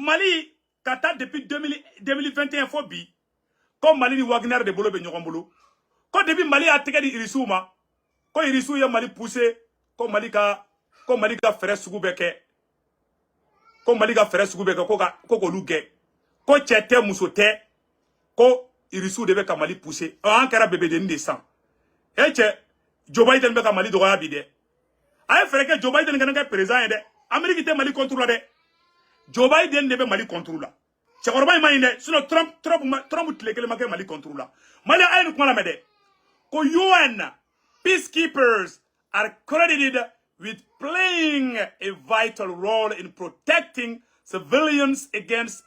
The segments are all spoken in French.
Mali, kata depuis 2021 faut bi. Comme Mali ni Wagner de bolo be ɲɔgɔn bolo. Ko depuis Mali a tɛgɛ di Irisiw ma. Ko Irisiw ye Mali poussé. Ko Mali ka fɛrɛ sugu bɛ kɛ. Ko Mali ka fɛrɛ sugu bɛ kɛ ko k'olu gɛn. Ko cɛ tɛ muso tɛ. Ko Irisiw de bɛ ka Mali poussé. An kɛra bebedeni de san. E cɛ Joe Biden bɛ ka Mali dɔgɔya bi dɛ. A ye fɛrɛ kɛ Joe Biden kana kɛ président ye dɛ. Amérique tɛ Mali contre la dɛ. Joe Biden de bɛ Mali contre la. Cɛkɔrɔba in ma ɲi dɛ. Sinon Trump tile kelen ma kɛ Mali contre la. Mali a ye nin kuma lamɛn dɛ. Ko UN peacekeepers are credited with playing a vital role in protecting civilians against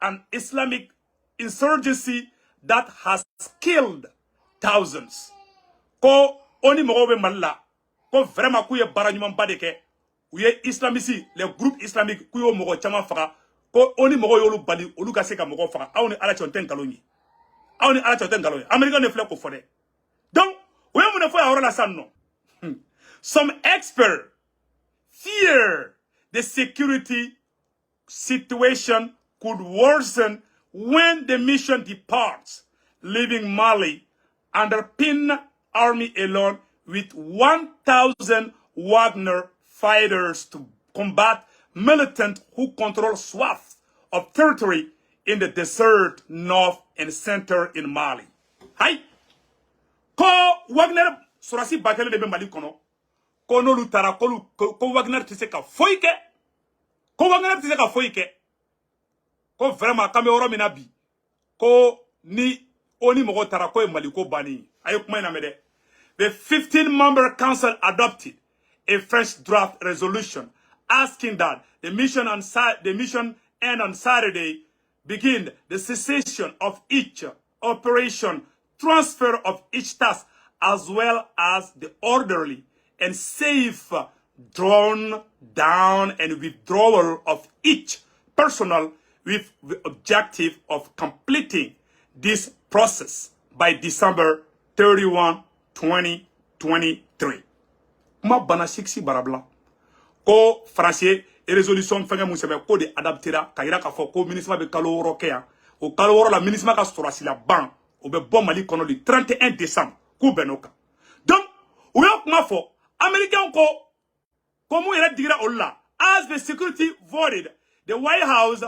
an Islamic insurgency that has killed thousands. Ko oni mɔgɔw bɛ Mali la. Ko vraiment k'u ye baara ɲumanba de kɛ. U ye islamisi, les groupes islamiques k'u y'o mɔgɔ caman faga. Ko oni mɔgɔw y'olu bali, olu ka se ka mɔgɔw faga. Aw ni Ala cɛ o tɛ nkalon ye. Aw ni Ala cɛ o tɛ nkalon ye. Américains ne filɛ k'o fɔ dɛ. Donc, u ye mun de fɔ a yɔrɔ la sisan nɔ? Some experts fear the security situation could worsen when the mission departs, leaving Mali underpinned army alone with 1,000 Wagner fighters to combat militants who control swaths of territory in the desert north and center in Mali. Hi! Ko Wagner surasi bakele de be Mali kono. Ko no lutara ko Wagner tise ka foike. Ko Wagner tise ka foike. Ko vraiment kame oro minabi. Ko ni oni mogo tara ko e Mali ko bani. Ayo kuma ina mede. The 15-member council adopted a fresh draft resolution asking that the mission end on Saturday, begin the cessation of each operation, transfer of each task, as well as the orderly and safe drawn down and withdrawal of each personnel with the objective of completing this process by December 31, 2023. Ma bana siksi barabla. Ko français résolution fenge musebe ko de adaptera kayira ka fo ko ministre be kalo woro ke ya. O kalo woro la ministre ka sorasi la ban o be bon Mali kono le 31 décembre ku benoka. Donc, o yo kuma fo American ko mu yere digira olla as the security voted the White House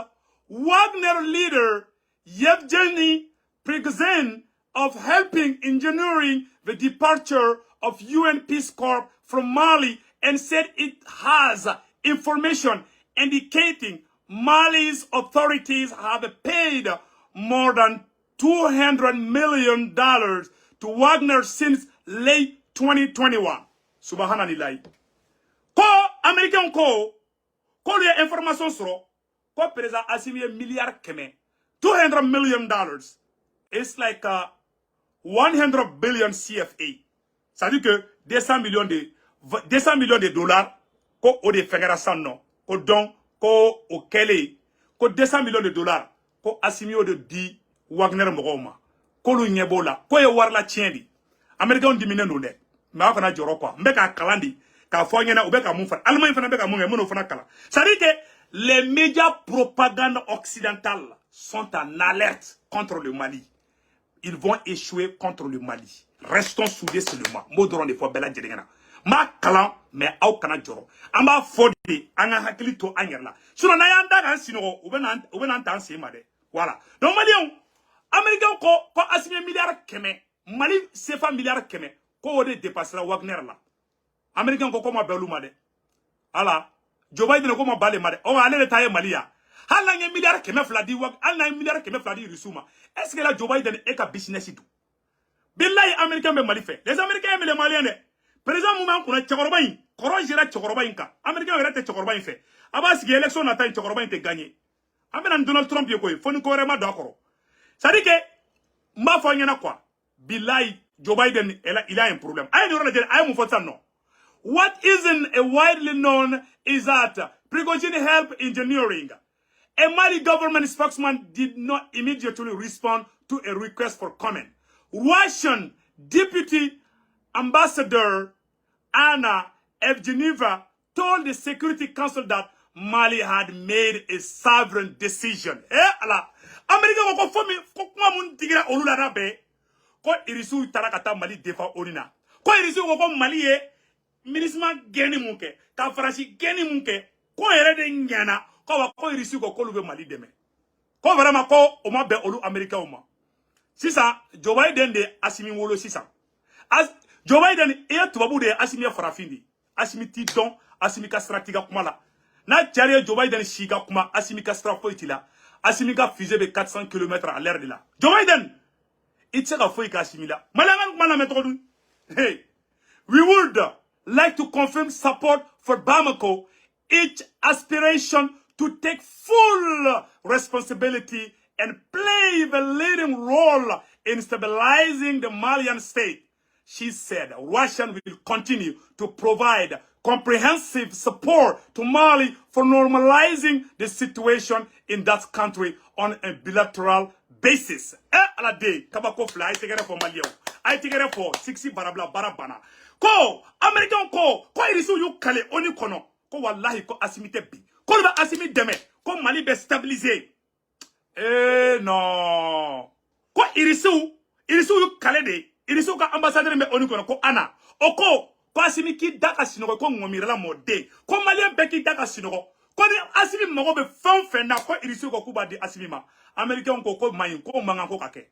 Wagner leader Yevgeny Prigozhin of helping engineering the departure of UN Peace Corps from Mali and said it has information indicating Mali's authorities have paid more than $200 million to Wagner since late 2021. Subhanallah. Ko American ko le information soro ko président Assimi milliard keme $200 million. It's like 100 billion CFA. Ça veut dire que 200 millions de dollars ko o de fengera sanno ko don ko o kele ko 200 millions de dollars ko Assimi o de di Wagner mogoma ko lu nyebola ko e warla tiendi American dimine no le ma kana joro quoi mbeka kalandi ka fo nyena o beka mun fa Allemagne fana beka mun no fana kala. Ça veut dire que les médias propagande occidentales sont en alerte contre le Mali. Ils vont échouer contre le Mali. Restons soudés seulement. Modron de fois bella djengana. Ma kalan mais au kana joro. Amba fodi anga hakili to anyerla. Sinon na yanda kan sino o bena tan se made. Voilà. Donc Malien Américain ko Assimi milliard keme. Mali CFA milliard keme. Ko o de dépassera Wagner là. Américain ko ma belu made. Ala Joe Biden ko ma bale made. O ale le taye Malia. Hala nye milliard keme fladi wag. Hala milliard keme fladi risuma. Est-ce que la Joe Biden est ka business tout? Billahi Américain be Mali fait. Les Américains aiment les Maliens. Président Mouman kuna Tchokoroba yin. Koron jira Tchokoroba yin ka. Américain rete Tchokoroba yin fait. Abas ki élection na tan Tchokoroba yin te gagné. Amena Donald Trump yeko foni ko rema d'accord. Ça dit que ma fo nyana quoi. Billahi Joe Biden il a un problème. Ay no la ay mu fo ça non. What isn't widely known is that Prigozhin helped engineering. A Mali government spokesman did not immediately respond to a request for comment. Russian Deputy Ambassador Anna Evgeneva told the Security Council that Mali had made a sovereign decision. Allah. America ko fomi ko kuma mun tigira olula rabe. Ko irisu tarakata Mali defa onina. Ko irisu ko Mali ye ministre geni munke, ka Faransi geni munke. Ko yere de nyana ko wa ko irisu ko lube Mali deme. Ko vraiment ko o ma be olu America o ma. Sisa Joe Biden de asimi wolo sisa. Joe Biden e tubabu de asimi farafindi. Asimi ti don, asimi ka stratégie kuma la. Na tiare Joe Biden shiga kuma asimi ka stratégie la. Asimi ka fusée de 400 km à l'heure de la. Joe Biden it's a foi ka asimi la. Malanga kuma na metodou. Hey, we would like to confirm support for Bamako, its aspiration to take full responsibility and play the leading role in stabilizing the Malian state. She said Russia will continue to provide comprehensive support to Mali for normalizing the situation in that country on a bilateral basis. Ala day, kabako fly, I take it for Mali. I take it for 60 barabla barabana. Ko American ko irisu yu kale oni kono. Ko wallahi ko asimite bi. Ko ba asimi deme. Ko Mali be stabiliser. Non. Ko irisu yu kale de. Irisu ka ambassadeur me oni kono ko ana. Oko ko asimi ki daka sinogo ko ngomirala mode. Ko Malien be ki daka sinogo. Ko ni asimi mogo be fen na ko irisu ko kuba di asimi ma. American ko mayin ko manga ko kake.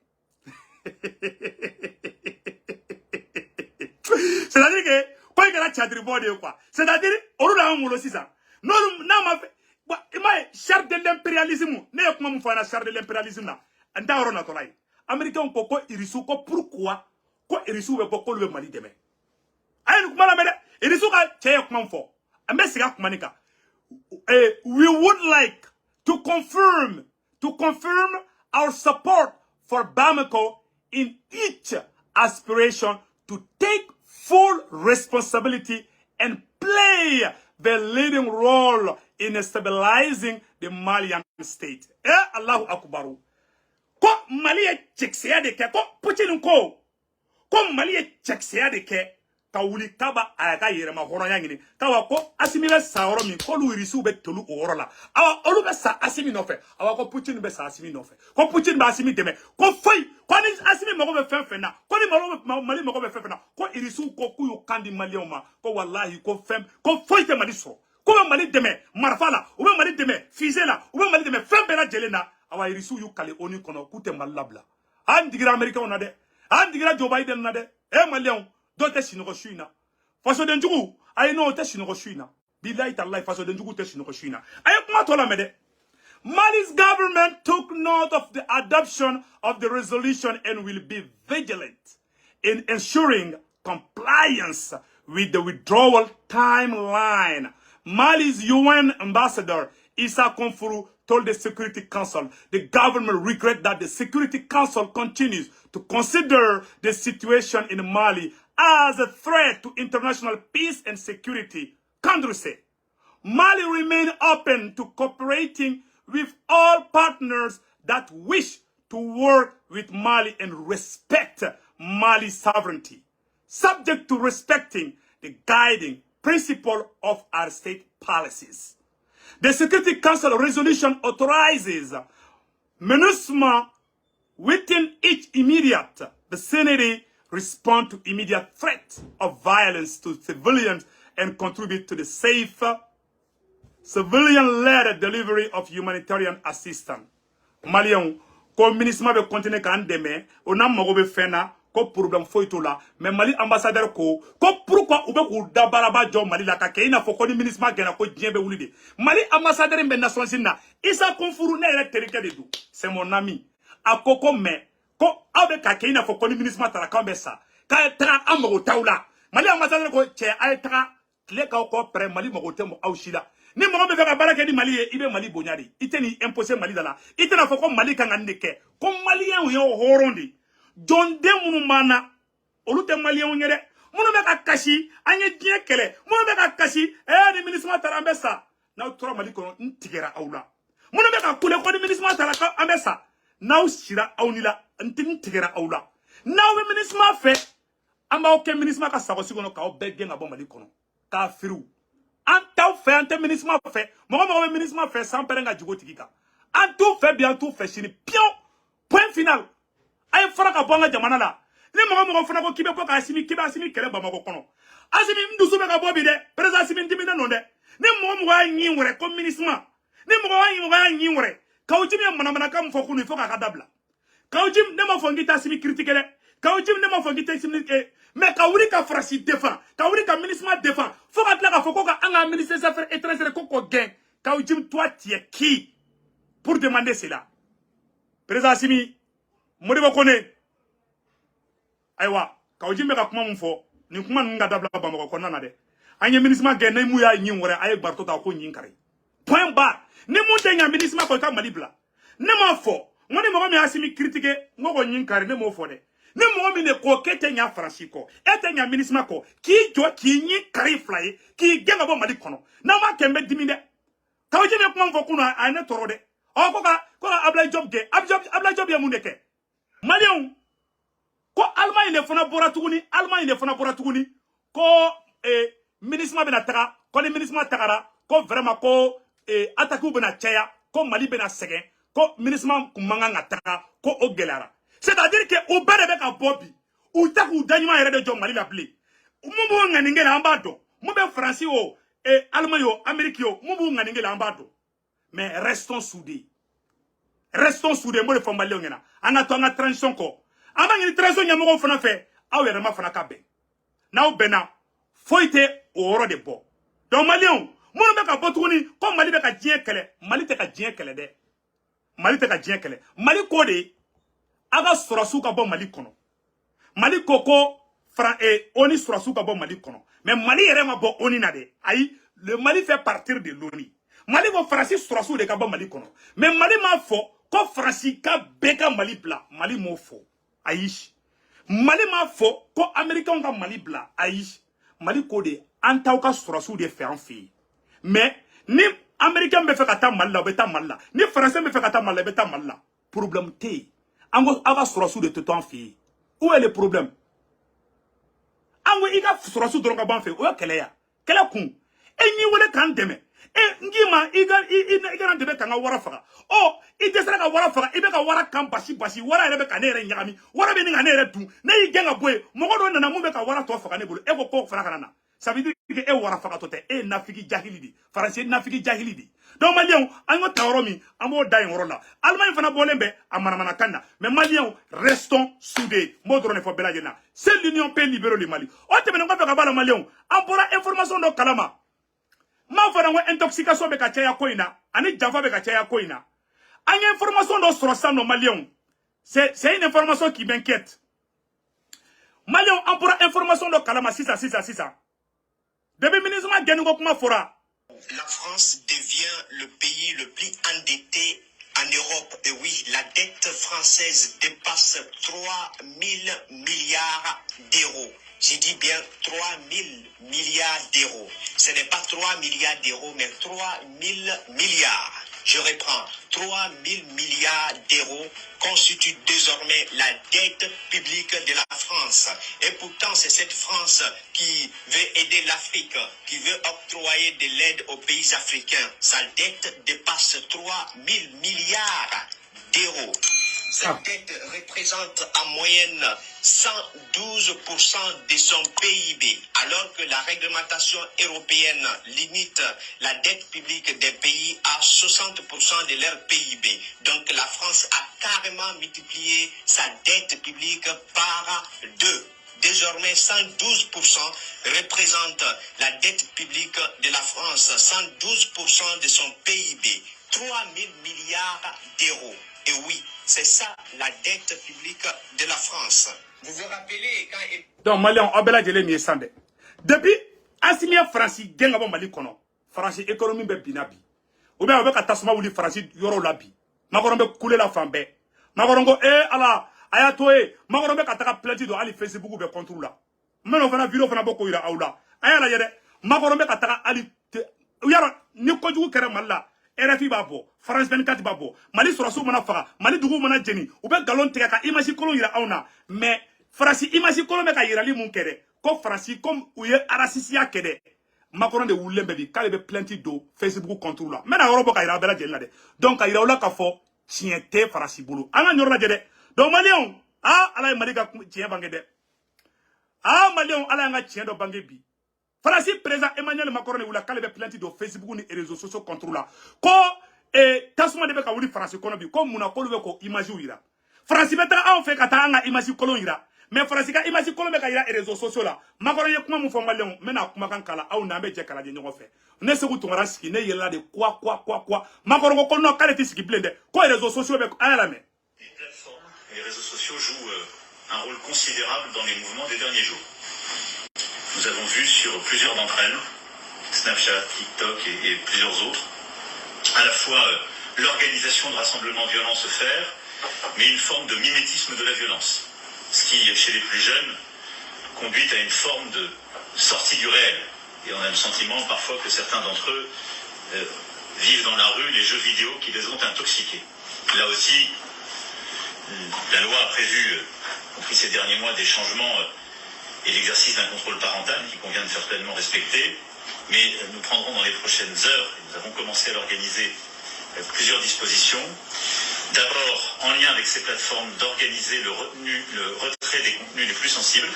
C'est-à-dire que quand il y a la chadribode quoi. C'est-à-dire on a un molo sisa. Non ma charte de l'impérialisme. Ne kuma mu fana charte de l'impérialisme na. Anda oro na tolai. Américain ko irisu ko pourquoi ko irisu be ko le Mali deme. Ay kuma la mede irisu ka che kuma fo. Ambe siga kuma nika. We would like to confirm our support for Bamako in each aspiration to take full responsibility and play the leading role in stabilizing the Malian state. Allahu Akbaru. Ko Mali e cheksea de ke ko Putin ko Mali e cheksea de ke ka wuli kaba aga yere ma horo yangini kawa ko asimi be sa horo mi ko lu irisu be tolu horo la awa olu be sa asimi no fe awa ko Putin be sa asimi no fe ko Putin ba asimi deme ko foi ko ni asimi mo be fen na ko ni Mali mo be fen na ko irisu ko ku yu kandi Mali ma ko wallahi ko foi te Mali so ko be Mali deme marfala o be Mali deme fizela o be Mali deme fen be la jelena awa irisu yu kale oni kono ku te malabla an digira America on de an digira Joe Biden na de Malion dote sinogo shuina faso denjugu ay no te sinogo shuina billahi tallahi faso denjugu te sinogo shuina ay kuma tola mede. Mali's government took note of the adoption of the resolution and will be vigilant in ensuring compliance with the withdrawal timeline. Mali's UN ambassador Issa Konfuru told the Security Council the government regrets that the Security Council continues to consider the situation in Mali as a threat to international peace and security. Kandru said, Mali remains open to cooperating with all partners that wish to work with Mali and respect Mali's sovereignty, subject to respecting the guiding principle of our state policies. The Security Council resolution authorizes MINUSMA within each immediate vicinity respond to immediate threats of violence to civilians and contribute to the safe civilian-led delivery of humanitarian assistance. Malion, ko MINUSMA be continue kan deme, ona mogo be fena, ko problem foito la, mais Mali ambassadeur ko pourquoi ube ko dabaraba jo Mali la ka ke ina fo ko ni MINUSMA gena ko djembe wulide. Mali ambassadeur mbe nation sinna, Issa Konfuru na ele terike de dou. C'est mon ami. Akoko me ko abe ka ke ina fo ko ni MINUSMA tara kambe sa. Ka tra amogo taula. Mali ambassadeur ko che ay tra kle ka ko pre Mali mogo tembo awshila. Ni mo be ka baraka di Mali e ibe Mali bonyari. Iteni imposé Mali dala. Itena fo ko Mali kan ngandeke. Ko Malien yo horondi. John de munu mana olute Malien ngere munu be ka kashi anye die kele munu be ka kashi ni MINUSMA tara ambesa na tora Mali kono ntigera awla munu be ka kule ko ni MINUSMA tara ka ambesa na usira awnila ntigera awla na we MINUSMA fe amba o ke MINUSMA ka sago sikono ka o be genga bo Mali kono ka firu an taw fɛ an tɛ MINUSMA fɛ mɔgɔ mɔgɔ bɛ MINUSMA fɛ san pɛrɛn ka jugo tigi kan an t'u fɛ bi an t'u fɛ sini pion point final a ye fara ka bɔ an ka jamana la ni mɔgɔ mɔgɔ fana ko k'i bɛ bɔ ka Asimi k'i bɛ Asimi kɛlɛ Bamakɔ kɔnɔ Asimi n dusu bɛ ka bɔ bi dɛ président Asimi n diminen don dɛ ni mɔgɔ mɔgɔ y'a ɲin wɛrɛ ko MINUSMA ni mɔgɔ y'a ɲin wɛrɛ Kawujimi ye manamanakan min fɔ kunu il faut k'a ka dabila Kawujimi ne ma fɔ n k'i tɛ Asimi critiquer dɛ Kawujimi ne ma fɔ n k'i tɛ Asimi mais ka wuli ka farasi défend ka wuli ka MINUSMA défend fo ka tila k'a fɔ ko ka an ka ministre des affaires étrangères ko k'o gɛn Kawujimi toi tu es qui pour demander cela président Asimi Modibo Kone ayiwa Kawujimi bɛ ka kuma min fɔ nin kuma ninnu ka dabila Bamakɔ kɔnɔna na dɛ an ye MINUSMA gɛn ne mun y'a ɲin wɛrɛ a ye barito ta ko ɲin kari point barre ni mun tɛ ɲa MINUSMA kɔ i ka Mali bila ne m'a fɔ n ko ni mɔgɔ min Asimi critiquer n ko ɲin kari ne m'o fɔ dɛ ni mɔgɔ min de ko k'e tɛ ɲa Faransi kɔ e tɛ ɲa MINUSMA kɔ k'i jɔ k'i ɲin kari fila ye k'i gɛn ka bɔ Mali kɔnɔ n'an m'a kɛ n bɛ dimi dɛ Kawujimi ye kuma min fɔ kunu a ye ne tɔɔrɔ dɛ ko ka Ablaye Diop gɛn Ablaye Diop ye mun de kɛ Maliens ko Allemagne de fana bɔra tuguni ko MINUSMA bɛna taga ko ni MINUSMA tagara ko vraiment ko attaques bɛna caya ko Mali bɛna sɛgɛn ko MINUSMA kun man kan ka taga ko o gɛlɛyara c'est-à-dire que u bɛɛ de bɛ ka bɔ bi u tɛ k'u daɲuman yɛrɛ de jɔ Mali la bilen mun b'o ŋaninkɛ la an b'a dɔn mun bɛ Faransi o Allemagne o Amérique o mun b'u ŋaninkɛ la an b'a dɔn mais restons soudés n b'o de fɔ Maliens ɲɛna an ka to an ka transition kɔ an b'a ɲini transition ɲɛmɔgɔw fana fɛ aw yɛrɛma fana ka bɛn n'aw bɛnna foyi tɛ o yɔrɔ de bɔ donc Maliens minnu bɛ ka bɔ tuguni ko Mali bɛ ka diɲɛ kɛlɛ Mali tɛ ka diɲɛ kɛlɛ dɛ Mali tɛ ka diɲɛ kɛlɛ Mali ko de a ka sɔrɔsiw ka bɔ Mali kɔnɔ Mali ko ko ONU sɔrɔsiw ka bɔ Mali kɔnɔ mais Mali yɛrɛ ma bɔ ONU na dɛ ayi le Mali fait partir de l'ONU Mali ko Faransi sɔrɔsiw de ka bɔ Mali kɔnɔ mais Mali m'a fɔ ko Faransi ka bɛɛ ka Mali bila Mali m'o fɔ ayi Mali m'a fɔ ko Américains ka Mali bila ayi Mali ko de an t'aw ka sɔrɔsiw de fɛ an fɛ yen mais ni Américain bɛ fɛ ka taa Mali la o bɛ taa Mali la ni Français bɛ fɛ ka taa Mali la i bɛ taa Mali la problème tɛ yen an ko aw ka sɔrɔsiw de tɛ to an fɛ yen où est le problème an ko i ka sɔrɔsiw dɔrɔn ka bɔ an fɛ yen o ye kɛlɛ ya kɛlɛ kun e ɲi wele k'an dɛmɛ n k'i ma i kana dɛmɛ k'an ka wara faga i dɛsɛra ka wara faga i bɛ ka wara kan basi wara yɛrɛ bɛ ka ne yɛrɛ ɲagami wara bɛ nin ka ne yɛrɛ dun ne y'i gɛn ka bɔ yen mɔgɔ dɔ nana mun bɛ ka wara tɔ faga ne bolo e ko k'o fana kana na ça veut dire que e wara fagatɔ tɛ e ye nafiki jahili de Faransi ye nafiki jahili de donc Maliens an y'o ta yɔrɔ min an b'o da yen yɔrɔ la Allemagne fana bɔlen bɛ a manamanakan na mais Maliens restons soudés n b'o dɔrɔn de fɔ bɛɛ lajɛlen na seule l'union peut libérer le Mali o tɛmɛnen kɔfɛ ka bɔ a la Maliens an bɔra information dɔ kalama m'a fɔra ko intoxication bɛ ka caya ko in na ani janfa bɛ ka caya ko in na an ye information dɔ sɔrɔ sisan nɔ Maliens c'est une information qui m'inquiète Maliens an bɔra information dɔ kalama sisan depuis MINUSMA gɛnni ko kuma fɔra la France devient le pays le plus endetté en Europe. Et oui, la dette française dépasse 3 000 milliards d'euros. J'ai dit bien 3 000 milliards d'euros. Ce n'est pas 3 milliards d'euros, mais 3 000 milliards. Je reprends, 3 000 milliards d'euros constituent désormais la dette publique de la France. Et pourtant, c'est cette France qui veut aider l'Afrique, qui veut octroyer de l'aide aux pays africains. Sa dette dépasse 3 000 milliards d'euros. Cette dette représente en moyenne 112% de son PIB, alors que la réglementation européenne limite la dette publique des pays à 60% de leur PIB. Donc la France a carrément multiplié sa dette publique par 2. Désormais, 112% représente la dette publique de la France, 112% de son PIB, 3 000 milliards d'euros. Et oui, c'est ça la dette publique de la France. Vous vous rappelez quand... Donc, Maliens, on bela jele mi sande. Depuis, Asimi Fransi genga bon Mali kono. Fransi économie be binabi. Ou bien, on veut tasuma wuli Fransi yoro labi. Makoron be couler la femme be. Makoron go, ala, ayato makoron be kataka plainte do ali Facebook be contrôle la. Meno fana vidéo fana boko ira aula. Ayala yere, makoron be kataka ali, yaro, ni kojugu kere malla. RFI b'a bɔ France 24 b'a bɔ Mali sɔrɔsiw mana faga Mali dugu mana jeni u bɛ galon tigɛ ka image kolon yira anw na mais Faransi image kolon bɛ ka yirali mun kɛ dɛ ko Faransi comme u ye arasisiya kɛ dɛ Macron de wulen bebi k'ale be plainte do Facebook contre la mena yoro boka ira bela jelna de donc ira ola ka fo tiente farasi bulu anga nyoro la jede donc malion ala mali ka tien bange de malion ala nga tien do bange bi farasi président Emmanuel Macron de wula k'ale be plainte do Facebook ni réseaux sociaux contre la ko tasuma de be ka wuli farasi kono bi ko muna ko be ko image ira farasi beta an fe ka ta anga image kolon ira mais farasi ka image kolon be ka ira réseaux sociaux la Macron ye kuma mu fo malion mena kuma kan kala aw na be je kala je nyogo fe ne se ku tungara ski ne yela de quoi Macron ko no kale ti ski blende ko réseaux sociaux be ala la me les plateformes et les réseaux sociaux jouent un rôle considérable dans les mouvements des derniers jours. Nous avons vu sur plusieurs d'entre elles, Snapchat, TikTok et plusieurs autres, à la fois l'organisation de rassemblements violents se faire, mais une forme de mimétisme de la violence. Ce qui, chez les plus jeunes, conduit à une forme de sortie du réel. Et on a le sentiment parfois que certains d'entre eux vivent dans la rue les jeux vidéo qui les ont intoxiqués. Là aussi, la loi a prévu, compris ces derniers mois, des changements et l'exercice d'un contrôle parental qu'il convient de faire pleinement respecter. Mais nous prendrons dans les prochaines heures, et nous avons commencé à l'organiser, plusieurs dispositions. D'abord, en lien avec ces plateformes, d'organiser le retrait des contenus les plus sensibles.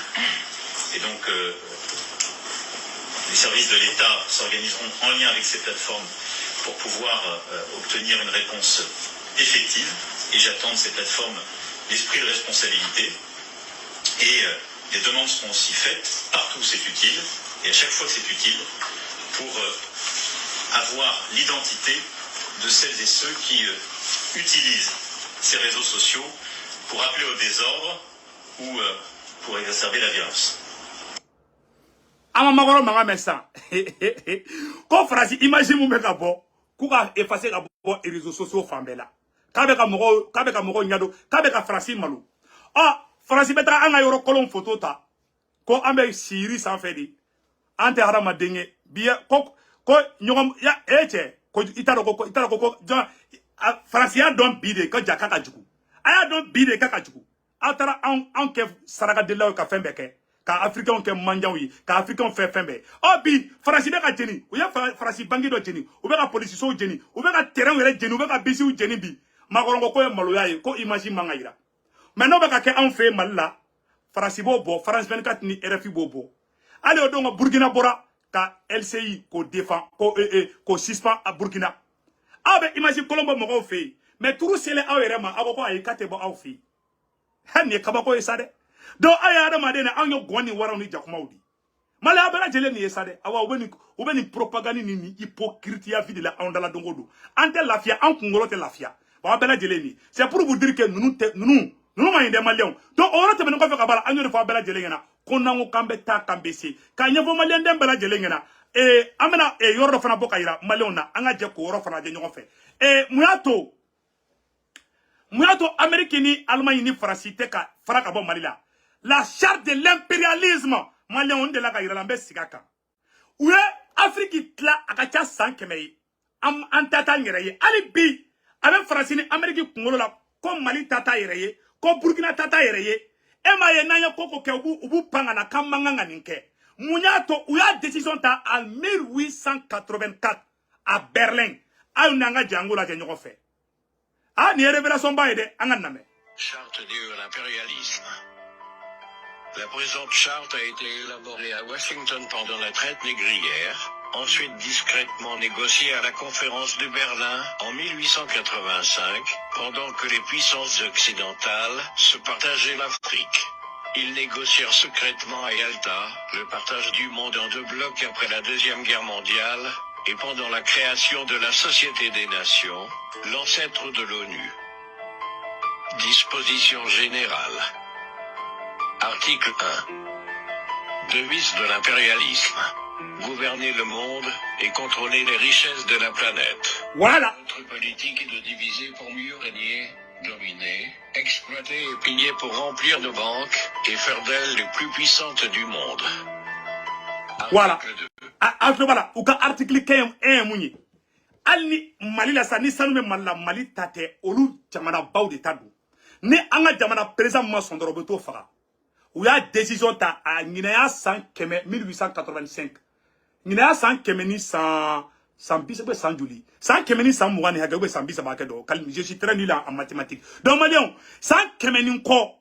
Et donc, les services de l'État s'organiseront en lien avec ces plateformes pour pouvoir obtenir une réponse effective. Et j'attends de ces plateformes l'esprit de responsabilité. Et des demandes seront aussi faites partout où c'est utile, et à chaque fois que c'est utile, pour avoir l'identité de celles et ceux qui utilisent ces réseaux sociaux pour appeler au désordre ou pour exacerber la violence. Ama magoro manga mesa ko frasi imagine mu meka bo ku ka effacer ka bo réseaux sociaux fambela kabe ka mogo nyado kabe ka frasi malu frasi beta anga yoro kolon photo ta ko ambe siri sans fedi ante harama denge biya ko nyogom ya eche ko itaro ko frasi ya don bide ko jaka ka jugu aya don bide ka jugu atara an ke saraka de law ka fembeke ka africain ke manjawi ka africain fe fembe bi frasi be ka jeni o ya frasi bangi do jeni o be ka police so jeni o be ka terrain wele jeni o be ka bisi u jeni bi makorongo ko maloya ye ko imagine mangaira maintenant ba ka ke an fe malla frasi bo France 24 ni RFI bo ale odongo Burkina bora ka LCI ko défend ko suspend à Burkina abe imagine Colombo mo fe mais turu sele awere ma aboko ay kate bo aw fi hanne kabako esade do aya adama de na anyo gwani wara ni jakumaudi mala abara jele ni esade awa obeni propagande ni hypocrite ya videla ondala dongodo ante lafia an kungolo te lafia ba abara jele ni c'est pour vous dire que nous ma inde malion donc on rate ben ko fe kabala anyo de fa abara jele ngena konango kambe ta kambesi ka nyefo malien dem bala jele ngena amena yoro fana boka ira malion na anga je ko yoro fana je nyon fe muyato Amérique ni Allemagne ni France te ka faraka bon malila la charte de l'impérialisme malion de la ka ira lambe sigaka oué Afrique tla akacha 100 kemei am antata ngere ali bi avec France ni Amérique kungolo la ko Mali tata yere ko Burkina tata yere emaye nanya koko ke ubu panga na kamanga ninke munyato uya décision ta en 1884 à Berlin a unanga jango la jenyo fait ni révélation ba ide anganame charte de l'impérialisme. La présente charte a été élaborée à Washington pendant la traite négrière, ensuite discrètement négociée à la conférence de Berlin en 1885, pendant que les puissances occidentales se partageaient l'Afrique. Ils négocièrent secrètement à Yalta le partage du monde en 2 blocs après la Deuxième Guerre mondiale, et pendant la création de la Société des Nations, l'ancêtre de l'ONU. Disposition générale. Article 1. Devise de l'impérialisme. Gouverner le monde et contrôler les richesses de la planète. Voilà. Notre politique est de diviser pour mieux régner, dominer, exploiter et piller pour remplir nos banques et faire d'elles les plus puissantes du monde. Voilà. Article 2. Article voilà. Ou ka article 1 muni. Alni Mali la sa ni sanume malla Mali tate olu jamana baw de tadu. Ne anga jamana président ma sondoro beto faga. Ou ya décision ta a Guinea 100 1885. ngina san kemeni san bisa be san juli san kemeni san mugani ha be san bisa ba ke do je suis très nul en mathématiques donc malion san kemeni ko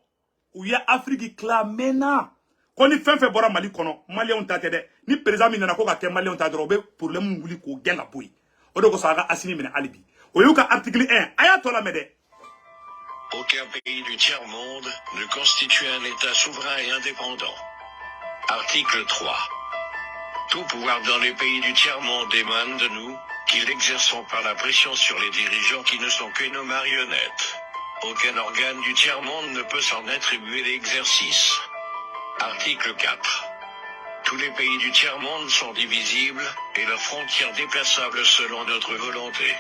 ou ya Afrique clamena ko ni fenfe bora Mali kono malion ta tede ni président mi nana ko ka ke malion ta dro be problème wuli ko genga boy o do ko saga asini mina alibi o yuka article 1 ayatola mede. Aucun pays du tiers-monde ne constitue un État souverain et indépendant. Article 3. Tout pouvoir dans les pays du tiers-monde émane de nous, qui l'exerçons par la pression sur les dirigeants qui ne sont que nos marionnettes. Aucun organe du tiers-monde ne peut s'en attribuer l'exercice. Article 4. Tous les pays du tiers-monde sont divisibles, et leurs frontières déplaçables selon notre volonté.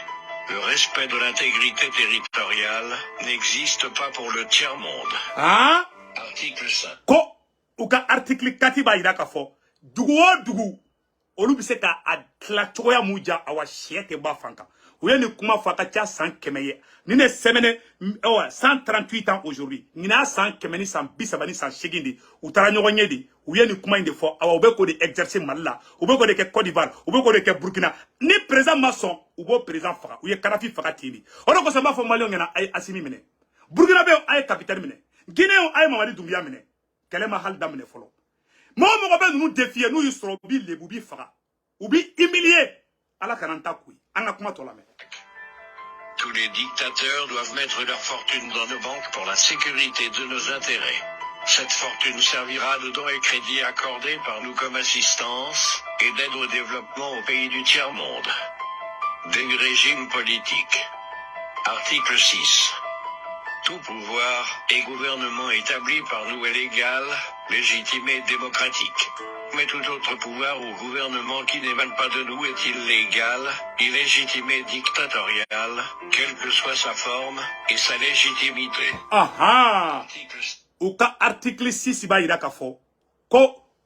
Le respect de l'intégrité territoriale n'existe pas pour le tiers-monde. Ah? Article 5. Ko uka article 4 ba ira ka fo dugu o dugu olu bi se ka a kla choya muja awa shete ba fanka uye ni kuma faka cha 100 kemeye ni ne semene 138 ans aujourd'hui ni na 100 kemeni 100 bisabani 100 shigindi utara nyogonye di uye ni kuma inde fo awa ube ko de exercer malla ube ko de ke Côte d'Ivoire ube ko de ke Burkina ni président maçon ubo président faka uye Karafi faka tini ono ko samba fo malion ngena ay asimi mine Burkina be ay capitaine mine Guinée ay Mamadi Doumbia mine kelema hal damne folo mo be nous défier nous yusro bi lebu bi fara ou bi humilier ala kananta kuy anga kuma to la me. Tous les dictateurs doivent mettre leur fortune dans nos banques pour la sécurité de nos intérêts. Cette fortune servira de dons et crédits accordés par nous comme assistance et d'aide au développement aux pays du tiers-monde. Des régimes politiques. Article 6. Tout pouvoir et gouvernement établi par nous est légal, légitime et démocratique. Mais tout autre pouvoir ou gouvernement qui n'émane pas de nous est illégal, illégitime et dictatorial, quelle que soit sa forme et sa légitimité. Aha! Article Uka article 6 ba ira ka fo ko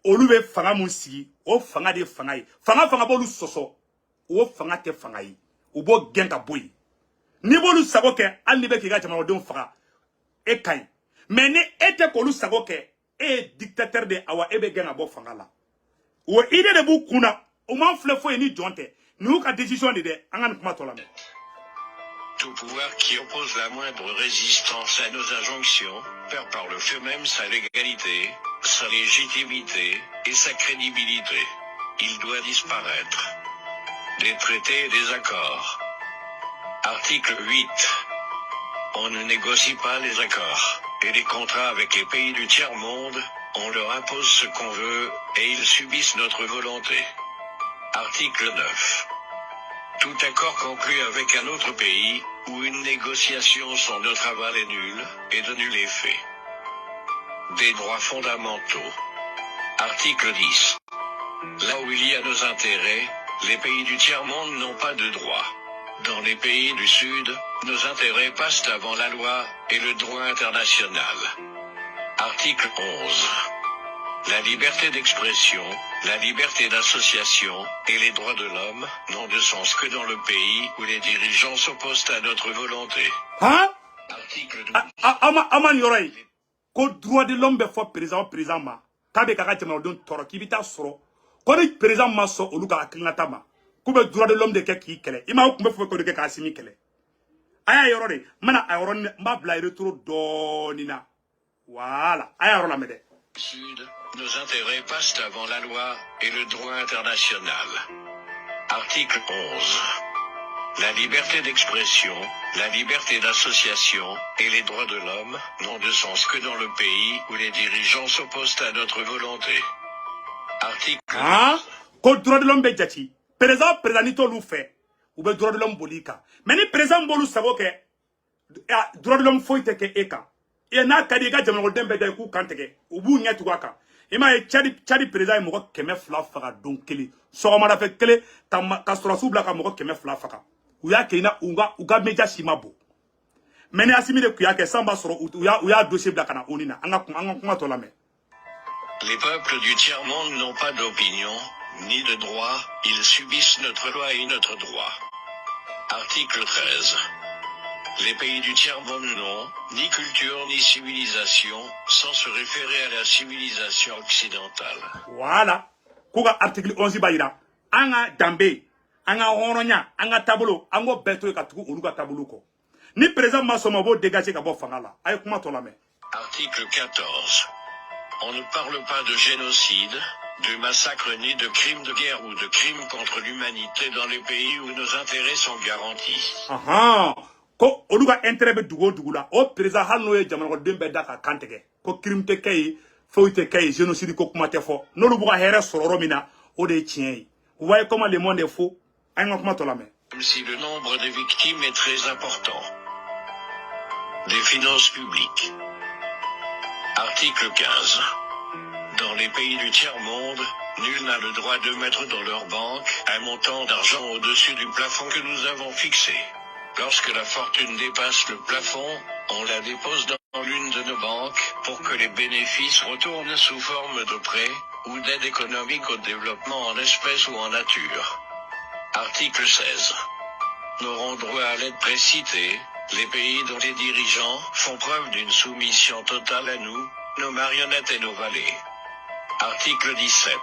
olu be fanga mun sigi o fanga de fanga yi fanga bolu soso o fanga te fanga yi u bo genka boyi ni bolu sago ke alni be ki ga jama odon faga e kai mais ni ete ko lu sago ke e dictateur de awa ebe genga bo fanga la o ide de bu kuna o man fle fo ni jonte ni ka décision de angan kuma to la me. Tout pouvoir qui oppose la moindre résistance à nos injonctions perd par le fait même sa légalité, sa légitimité et sa crédibilité. Il doit disparaître. Des traités et des accords. Article 8. On ne négocie pas les accords et les contrats avec les pays du tiers-monde, on leur impose ce qu'on veut et ils subissent notre volonté. Article 9. Tout accord conclu avec un autre pays, ou une négociation sans notre aval est nul, et de nul effet. Des droits fondamentaux. Article 10. Là où il y a nos intérêts, les pays du tiers-monde n'ont pas de droits. Dans les pays du Sud, nos intérêts passent avant la loi et le droit international. Article 11. La liberté d'expression, la liberté d'association et les droits de l'homme n'ont de sens que dans le pays où les dirigeants s'opposent à notre volonté. Hein? Article 12. Aman yoray ko droit de l'homme be fo président ma tabe kaka jama don toro kibita soro ko ni président ma so olu ka akilata ma ko be droit de l'homme de ke ki kele ima ko be fo ko de ke ka simi kele aya yoro de mana ayoro mba bla retour donina voilà aya yoro la mede. Sud, nos intérêts passent avant la loi et le droit international. Article 11. La liberté d'expression, la liberté d'association et les droits de l'homme n'ont de sens que dans le pays où les dirigeants s'opposent à notre volonté. Article 12. Ko droit de l'homme be jati président ni to lu fait ou be droit de l'homme bolika mais ni président bolu sabo ke droit de l'homme foite ke eka e na kadi ga jamano dembe de ku kantege ubu nyatu waka ima e chadi président mo keme fla faka donc kele so ma da fe kele ka sura subla ka mo keme fla faka uya ke ina uga meja simabo meni asimi de kuya ke samba soro uya dossier bla kana onina anga kuma to la me. Les peuples du tiers-monde n'ont pas d'opinion, ni de droit, ils subissent notre loi et notre droit. Article 13. Les pays du tiers-monde n'ont ni culture ni civilisation, sans se référer à la civilisation occidentale. Voilà. Kuga article 11 bayira. anga dambe anga horonya anga tabolo ango beto ka tugu oluga tabolo ko ni président Masoma bo dégager ka bo fangala ay kuma to la mais Article 14. On ne parle pas de génocide, de massacre ni de crimes de guerre ou de crimes contre l'humanité dans les pays où nos intérêts sont garantis. aha ko oluga intérêt be dugo dugula o président halno ye jamana ko dembe daka kantege ko crime te kay fawite kay génocide ko kuma te fo no lu buga here sororo mina o de tien vous voyez comment le monde est faux ay kuma to la mais Même si le nombre des victimes est très important. Des finances publiques. Article 15. Dans les pays du tiers-monde, nul n'a le droit de mettre dans leur banque un montant d'argent au-dessus du plafond que nous avons fixé. Lorsque la fortune dépasse le plafond, on la dépose dans l'une de nos banques pour que les bénéfices retournent sous forme de prêts ou d'aide économique au développement en espèces ou en nature. Article 16. N'auront droit à l'aide précitée les pays dont les dirigeants font preuve d'une soumission totale à nous, nos marionnettes et nos valets. Article 17.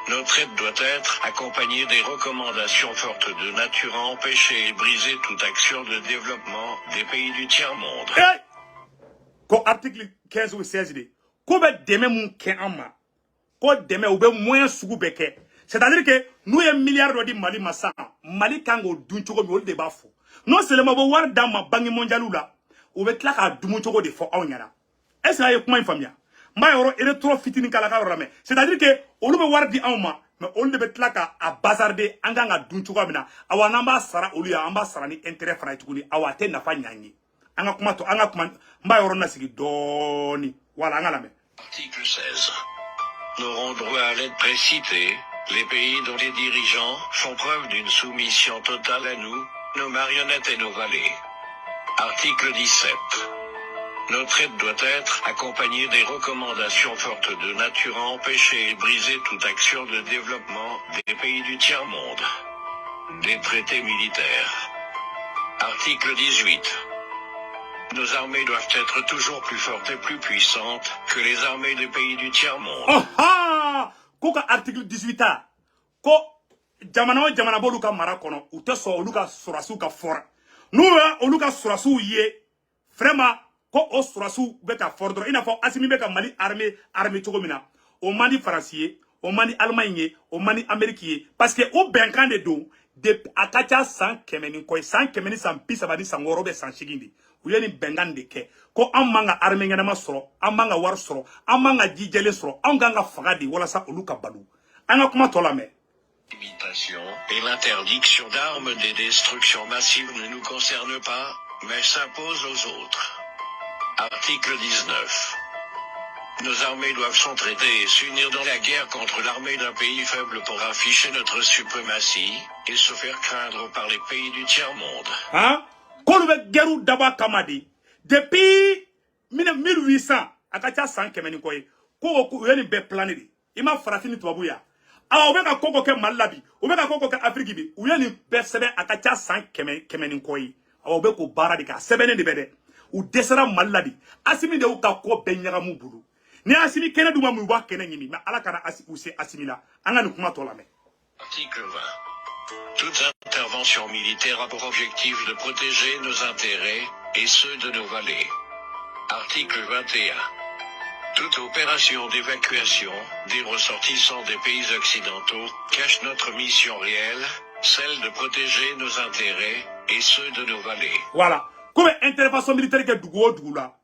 Notre aide doit être accompagnée des recommandations fortes de nature à empêcher et briser toute action de développement des pays du tiers-monde. hey! Ko article 15 ou 16 de ko be deme mun ke amma ko deme ou be moyen sugu be ke c'est-à-dire que nous y milliards de Mali massa Mali kango dun chogo mi ol de bafo non seulement bo war dama bangi mondialu la ou be tla ka dum chogo de fo awnyana est-ce que ay kuma infamia ma yoro ere trop fitini kala ka rame c'est-à-dire que olu be war di awma mais olu be tla ka a bazarder anga nga dun chogo mina awana mba sara olu ya amba sara ni intérêt fara tukuni awate na fa nyanyi anga kuma to anga kuma mba yoro na sigi doni wala anga la me Article 16. N'auront droit à l'aide précitée les pays dont les dirigeants font preuve d'une soumission totale à nous, nos marionnettes et nos valets. Article 17. Notre aide doit être accompagnée des recommandations fortes de nature à empêcher et briser toute action de développement des pays du tiers-monde. Des traités militaires. Article 18. Nos armées doivent être toujours plus fortes et plus puissantes que les armées des pays du tiers-monde. oh ha ko ka article 18 a ko jamana o jamana bo luka mara kono u te so luka surasu ka fora nu ya o luka surasu ye vraiment ko o surasu be ka fordro ina fo asimi be ka Mali armée chogomina o mani français o mani allemagne o mani américain parce que o benkan de do de akacha 100 kemeni ko 100 kemeni 100 pisa badi sangoro be 100 shigindi u yeni bengan de ke ko amanga armée ngana ma soro amanga war soro amanga jijele soro anga fagadi wala sa o luka balu anga kuma tola me L'imitation et l'interdiction d'armes des destructions massives ne nous concernent pas, mais s'imposent aux autres. Article 19. Nos armées doivent s'entraider et s'unir dans la guerre contre l'armée d'un pays faible pour afficher notre suprématie et se faire craindre par les pays du tiers-monde. hein ko be geru daba kamadi depuis 1800 akacha 100 kemeni ko ko yeni be plané di ima farafini tubabu ya aw be ka koko ke malabi o be ka koko ke afrique bi u yeni be sebe akacha 100 kemeni ko aw be ko baradi ka sebene di bede u desera malabi asimi de u ka ko be nyaga mu bulu ni asimi kene duma mu wa kene nyimi mais ala kana asi use asimila anga ni kuma to la me Article 20. Toute intervention militaire a pour objectif de protéger nos intérêts et ceux de nos valets. Article 21. Toute opération d'évacuation des ressortissants des pays occidentaux cache notre mission réelle, celle de protéger nos intérêts et ceux de nos valets. voilà comme intervention militaire ke dugo dugula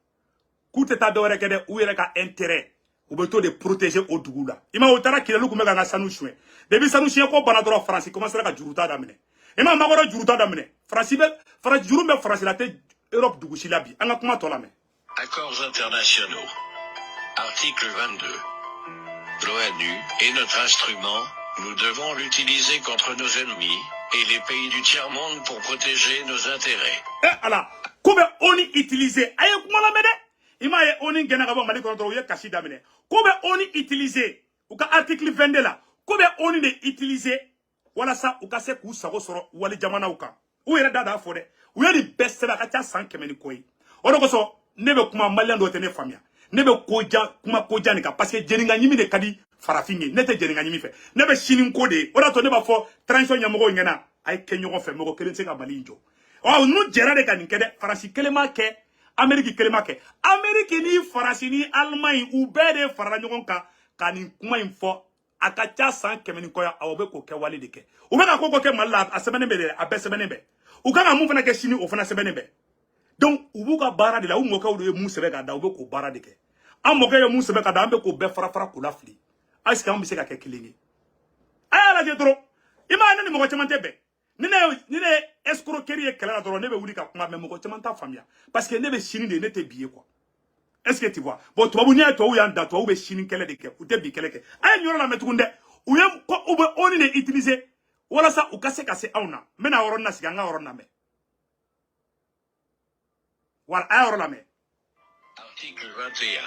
coup d'état de wéré ke de ou yere ka intérêt ou beto de protéger au dugula ima otara kilelu kumeka nga sanu chwe debi sanu chwe ko bana dro France commence ka juruta damine ima magoro juruta damine France be France jurumbe France la te Europe dugushi labi anga kuma to la me Accords internationaux. Article 22. L'ONU est notre instrument, nous devons l'utiliser contre nos ennemis et les pays du tiers-monde pour protéger nos intérêts. ala kobe oni utiliser aye kuma la me de ima ye oni gena ka ba mali ko dro ye kashi damine kobe oni utiliser u ka article 22 la kobe oni de utiliser wala sa u ka se ku sago soro wali jamana u kan u yere dada fo de u yeri best ba ka cha 100 kemeni koyi o do ko so ne be kuma malian do te ne famia ne be koja kuma koja ni ka parce que jeninga nyimi de kadi farafinge ne te jeninga nyimi fe ne be shinin ko de o da to ne ba fo transition nyamogo ngena ay kenyogo fe mogo kelen se ka mali njo o nu jera de kan kede farasi kelema ke Amerique kelema ke Amerique ni farasi ni Allemagne u be de farala nyogon ka kani kuma info akacha san kemeni ko ya awobe ko ke wali de ke u be ka ko ke malla a sebene be de a be sebene be u ka mu fana ke shini o fana sebene be donc ubu ka bara de la u mo ka u mu sebe ka da u be ko bara de ke am mo ke mu sebe ka da am be ko be fara fara ko la fli est-ce que am be se ka ke kilingi aya la je tro ima nani mo ko chamante be ni ne escroquerie kala la tro ne be wuri ka kuma me mo ko chamanta famia parce que ne be shini de ne te biye quoi est-ce que tu vois bon to abunya to u yanda to u be shini kele de ke u te bi kele ke ay nyoro la metukunde u yem ko u be oni ne utiliser wala sa u kase auna mena woron na siganga woron na me voilà ay woron na me. Article 21.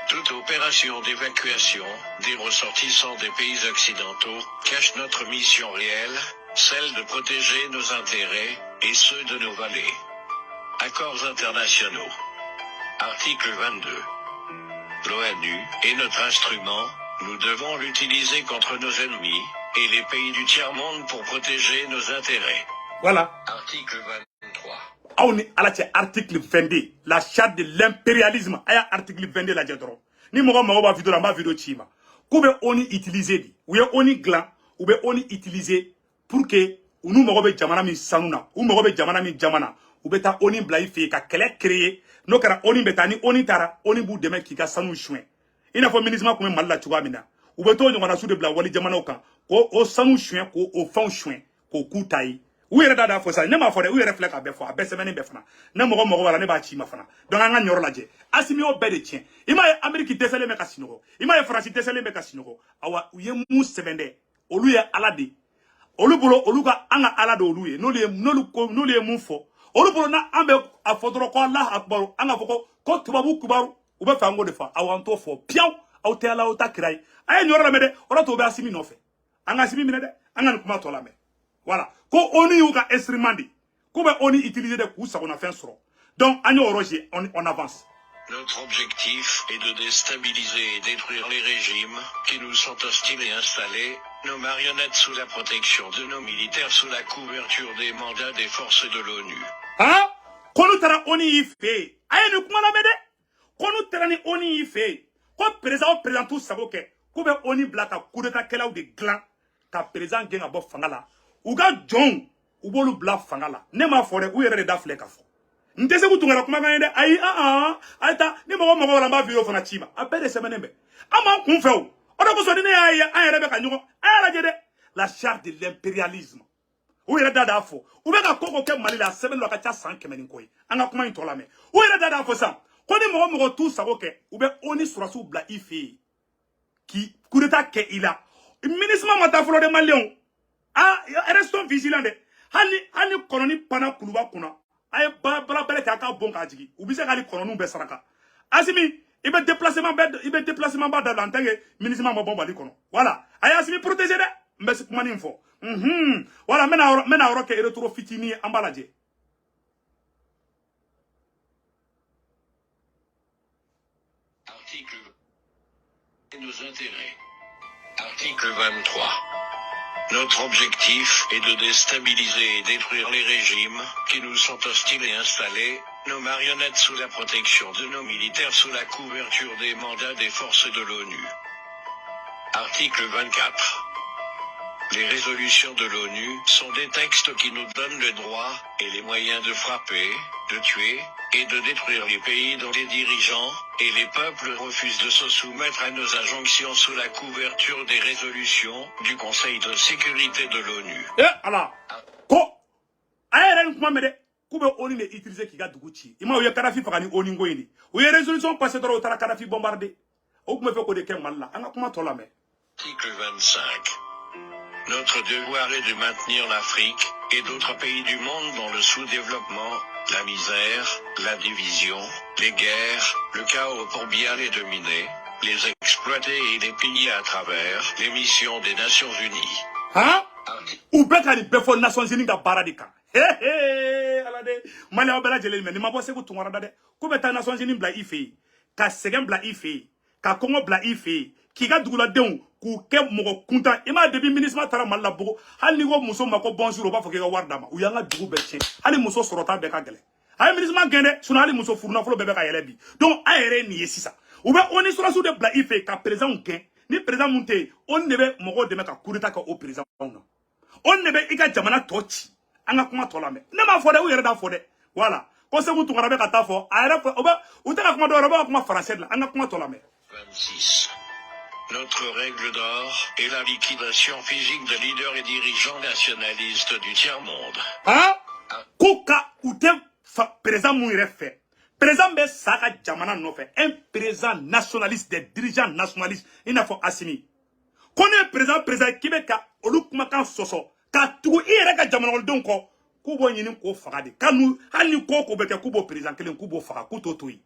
Toute opération d'évacuation des ressortissants des pays occidentaux cache notre mission réelle, celle de protéger nos intérêts et ceux de nos vallées. Accords internationaux. Article 22. L'ONU est notre instrument, nous devons l'utiliser contre nos ennemis et les pays du tiers-monde pour protéger nos intérêts. Voilà. Article 23. On est à l'article 22, la charte de l'impérialisme. Aya article 22 la jadro. Ni mogo ba vidéo la ma vidéo chima. Koube oni utiliser di. Ou ye oni glan, ou be oni utiliser pour que nous mogo be jamana mi sanuna, ou mogo be jamana mi jamana, ou be ta oni blai fe ka kele créer. No kara oni betani oni tara, oni bu deme ki ka sanu chouin. Ina fo ministre ko malla chuwa mina. Ou be to nyona su de bla wali jamana o kan. Ko o sanu chouin ko o fon chouin ko kutai. Où est dada fo ça ne ma fo de où est reflect abe fo abe semene be fana na mogo wala ne ba chi ma fana donc anga nyoro laje asimi o be de tien ima ye Amerique desele me kasino ima ye France desele me kasino awa uye mu sebende olu ye alade olu bolo olu ka anga alade olu ye no le mu fo olu bolo na ambe afodro ko Allah akbar anga fo ko tubabu kubaru ube fa ngo de fa awanto fo piaw aw te ala o takrai ay nyoro la me de ora to be asimi no fe anga asimi mine de anga kuma to la me. Voilà. Ko oni yuka esrimandi. Ko be oni utiliser des coups ça on a fait sur. Donc agno roger on avance. Notre objectif est de déstabiliser et détruire les régimes qui nous sont hostiles et installés, nos marionnettes sous la protection de nos militaires sous la couverture des mandats des forces de l'ONU. Hein? Kono tara oni ife. Aye ne kuma la mede. Kono tara ni oni ife. Ko président tout saboke. Ko be oni blaka coup d'état kela ou de glan ka président genga bo fangala. Uga John ubolu bla fangala ne ma fore u yere da fle ka fo ndese ku tungala kuma ngende ai aita ni mo wala ma video fana chima apede semene be ama kun fe o odo ko so ni ai yere be ka nyugo ai la jede la charte de l'impérialisme u yere da fo u be ka koko ke mali la seben lo ka cha 100 kemeni koyi anga kuma intola me u yere da fo sam ko ni mo tout sabo ke u be oni surasu bla ifi ki coup d'état ke ila ministre mata flo de malion. Ah, restons vigilants de. Hani koloni pana kuluba kuna. Aye bala bele ka bon ka jigi. Ou bise kali kolonu be saraka. Asimi, ibe déplacement ba dans l'antangue ministre ma bomba li kono. Voilà. Aye asimi protéger de. Mbesi kuma ni info. Voilà, mena oro ke retour fitini ambalaje. Article et nos intérêts. Article 23. Notre objectif est de déstabiliser et détruire les régimes qui nous sont hostiles et installés, nos marionnettes sous la protection de nos militaires sous la couverture des mandats des forces de l'ONU. Article 24. Les résolutions de l'ONU sont des textes qui nous donnent le droit et les moyens de frapper, de tuer et de détruire les pays dont les dirigeants et les peuples refusent de se soumettre à nos injonctions sous la couverture des résolutions du Conseil de sécurité de l'ONU. Alors, ko ayeren kuma mede kube oni ne utiliser ki ga duguchi ima o ye Kadhafi fakani oni ngoyini o ye résolution passé doro tara Kadhafi bombardé o kuma fe ko de kemalla anga kuma tola me. Article 25. Notre devoir est de maintenir l'Afrique et d'autres pays du monde dans le sous-développement, la misère, la division, les guerres, le chaos pour bien les dominer, les exploiter et les piller à travers les missions des Nations Unies. Hein? Ou bekani befo Nations Unies ga baradika. Alade, mali obela jele me ni mabo se ku tungara dade. Ku beta Nations Unies bla ife. ka sɛgɛn bila i fɛ yen ka kɔngɔ bila i fɛ yen k'i ka duguladenw k'u kɛ mɔgɔ kuntan i m'a depuis ministre taara Mali la bugu hali ni ko muso ma ko bonjour u b'a fɔ k'i ka wari d'a ma u y'an ka dugu bɛɛ tiɲɛ hali muso sɔrɔta bɛɛ ka gɛlɛn a ye ministre gɛn dɛ sinon hali muso furunafolo bɛɛ bɛ ka yɛlɛ bi donc an yɛrɛ ye nin ye sisan u bɛ ONU sɔrɔsiw de bila i fɛ yen ka président gɛn ni président mun tɛ yen ONU de bɛ mɔgɔw dɛmɛ ka coup d'état kɛ o président na ONU de bɛ i ka jamana tɔ ci an ka kuma tɔ lamɛn ne m'a fɔ dɛ u yɛrɛ t'a fɔ dɛ voilà ko Sékou Tounkara bɛ ka taa fɔ a yɛrɛ fɔ u tɛ ka kuma dɔ wɛrɛ u bɛ ka kuma français de la an ka kuma tɔ lamɛn. 26. Notre règle d'or est la liquidation physique de leaders et dirigeants nationalistes du tiers-monde. Hein? Ko ka u tɛ président mun yɛrɛ fɛ président bɛ sa ka jamana nɔfɛ un président nationaliste des dirigeants nationalistes i n'a fɔ Assimi ko ne ye président k'i bɛ ka olu kumakan sɔsɔ ka tugu i yɛrɛ ka jamanakɔnɔdenw kɔ k'u b'o ɲini k'o faga de k'anu hali ni ko bɛ kɛ k'u b'o président kelen k'u b'o faga k'u t'o to yen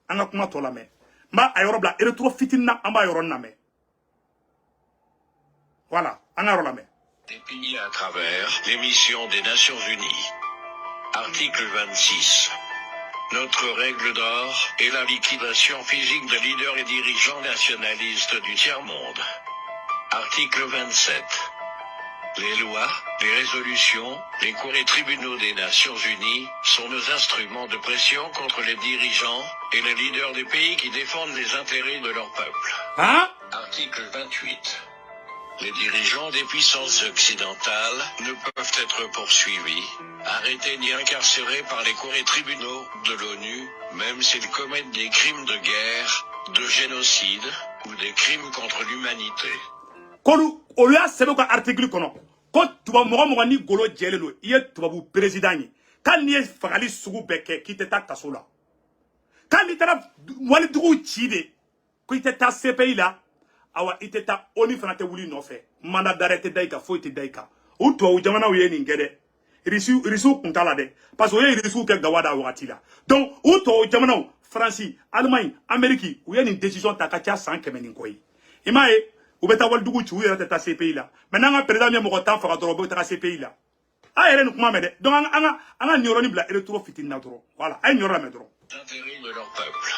an ka kuma tɔ lamɛn n b'a a yɔrɔ bila électro fitinin na an b'a yɔrɔ lamɛn voilà an ka yɔrɔ lamɛn. Des pays à travers les missions des Nations Unies. Article 26. Notre règle d'or est la liquidation physique de leaders et dirigeants nationalistes du tiers-monde. Article 27. Les lois, les résolutions, les cours et tribunaux des Nations Unies sont nos instruments de pression contre les dirigeants et les leaders des pays qui défendent les intérêts de leur peuple. Hein? Article 28. Les dirigeants des puissances occidentales ne peuvent être poursuivis, arrêtés ni incarcérés par les cours et tribunaux de l'ONU, même s'ils commettent des crimes de guerre, de génocide ou des crimes contre l'humanité. Kolu olu y'a sɛbɛn ka article kɔnɔ ko tubabu mɔgɔ ni golo jɛlen don i ye tubabu président ye k'ali n'i ye fagali sugu bɛɛ kɛ k'i tɛ taa kaso la k'ali n'i taara waliduguw ci de ko i tɛ taa CPI la awa i tɛ taa ONU fana tɛ wuli nɔfɛ mandat d'arrêt tɛ da i kan foyi tɛ da i kan o tubabu jamanaw ye nin kɛ dɛ irisiw kun t'a la dɛ parce que o ye irisiw kɛ gawa da wagati la donc o tubabu jamanaw Faransi Allemagne Amérique u ye nin décision ta ka ca san 100 ni kɔ ye i m'a ye u bɛ taa walidugu ci u yɛrɛ tɛ taa CPI la maintenant an ka président ye mɔgɔ 10 faga dɔrɔn u bɛ taa CPI la a yɛrɛ nin kuma mɛn dɛ donc an ka nin yɔrɔnin bila électro fitinin na dɔrɔn voilà a ye nin yɔrɔ lamɛn dɔrɔn. Intérêt de leur peuple.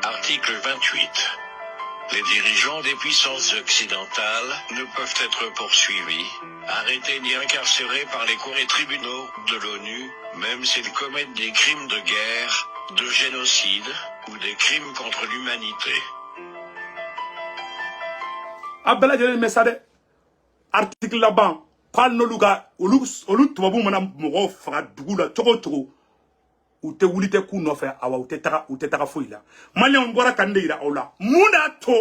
Article 28. Les dirigeants des puissances occidentales ne peuvent être poursuivis, arrêtés ni incarcérés par les cours et tribunaux de l'ONU, même s'ils commettent des crimes de guerre, de génocide ou des crimes contre l'humanité. A bɛɛ lajɛlen mɛ sa dɛ article laban k'ali n'olu ka olu tubabu mana mɔgɔw faga dugu la cogo o cogo u tɛ wuli tɛ k'u nɔfɛ awa u tɛ taga foyi la maliyɛnw bɔra ka nin de yira aw la mun y'a to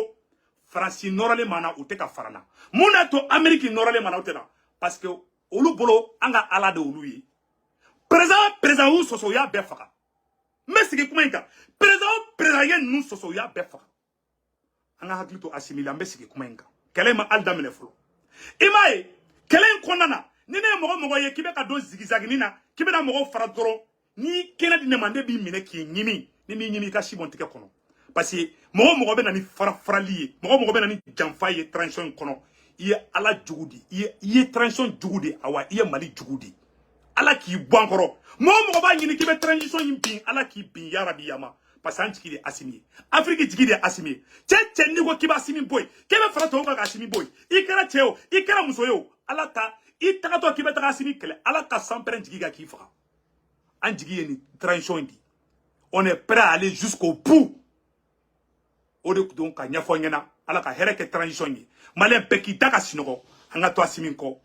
Faransi nɔrɔlen ma na u tɛ ka fara na mun y'a to Amérique nɔrɔlen ma na u tɛ na parce que olu bolo an ka ala de olu ye président y'u sɔsɔ u y'a bɛɛ faga n bɛ sigi kuma in kan président ye ninnu sɔsɔ u y'a bɛɛ faga an ka hakili to Assimi la n bɛ sigi kuma in kan kɛlɛ in ma hali daminɛ fɔlɔ i m'a ye kɛlɛ in kɔnɔna na ni ne ye mɔgɔ ye k'i bɛ ka don zigizagini na k'i bɛna mɔgɔw fara dɔrɔn ni kɛnɛ di ne ma ne b'i minɛ k'i ɲimi ni m'i ɲimi i ka sibɔn tigɛ kɔnɔ parce que mɔgɔ bɛ na ni farali ye mɔgɔ bɛ na ni janfa ye transition in kɔnɔ i ye ala jugu di i ye transition jugu di awa i ye Mali jugu di ala k'i bɔ an kɔrɔ mɔgɔ b'a ɲini k'i bɛ transition in bin ala k'i bin yarabi yama parce que an jigi de ye Assimi ye Afrique jigi de ye Assimi ye cɛ n'i ko k'i bɛ Assimi bɔ yen k'e bɛ fara tɔw kan ka Assimi bɔ yen i kɛra cɛ o i kɛra muso ye o ala ta i tagatɔ k'i bɛ taga Assimi kɛlɛ ala ka sanpɛrɛn jigi ka k'i faga an jigi ye nin transition in di on est prêt à aller jusqu'au bout o de don ka ɲɛfɔ ɲɛna ala ka hɛrɛ kɛ transition ye maliyɛn bɛɛ k'i da ka sinɔgɔ an ka to Assimi kɔ